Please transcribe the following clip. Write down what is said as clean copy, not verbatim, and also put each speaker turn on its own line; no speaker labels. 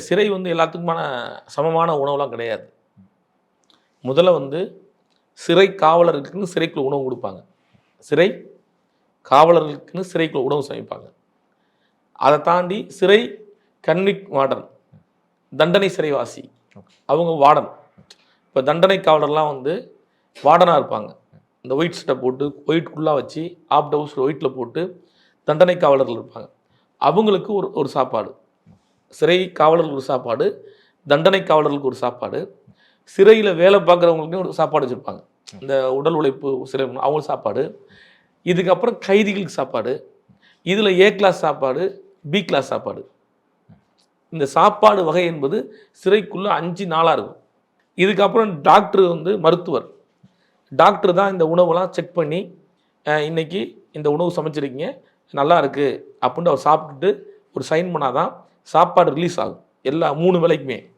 சிறை வந்து எல்லாத்துக்குமான சமமான உணவுலாம் கிடையாது. முதல்ல சிறை காவலர்களுக்குன்னு சிறைக்குள்ள உணவு கொடுப்பாங்க. சிறை காவலர்களுக்குன்னு சிறைக்குள்ள உணவு சமைப்பாங்க. அதை தாண்டி சிறை கன்விக் வார்டன், தண்டனை சிறைவாசி, அவங்க வார்டன். இப்போ தண்டனை காவலர்லாம் வார்டனாக இருப்பாங்க. இந்த ஒயிட் சட்டை போட்டு ஒயிட்குள்ளாக வச்சு ஆப்ட் ஹவுஸில் ஒயிட்டில் போட்டு தண்டனை காவலர்கள் இருப்பாங்க. அவங்களுக்கு ஒரு சாப்பாடு, சிறை காவலர்களுக்கு ஒரு சாப்பாடு, தண்டனை காவலர்களுக்கு ஒரு சாப்பாடு, சிறையில் வேலை பார்க்குறவங்களுக்கும் ஒரு சாப்பாடு வச்சுருப்பாங்க. இந்த உடல் உழைப்பு சிறை அவங்களுக்கு சாப்பாடு, இதுக்கப்புறம் கைதிகளுக்கு சாப்பாடு, இதில் ஏ கிளாஸ் சாப்பாடு, பி கிளாஸ் சாப்பாடு. இந்த சாப்பாடு வகை என்பது சிறைக்குள்ளே 5 நாளாக இருக்கும். இதுக்கப்புறம் டாக்டர் மருத்துவர், டாக்டர் தான் இந்த உணவெல்லாம் செக் பண்ணி இன்னைக்கு இந்த உணவு சமைச்சிருக்கீங்க நல்லா இருக்குது அப்படின்னு அவர் சாப்பிட்டுட்டு ஒரு சைன் பண்ணாதான் சாப்பாடு ரிலீஸ் ஆகும் எல்லா 3 வேளைக்குமே.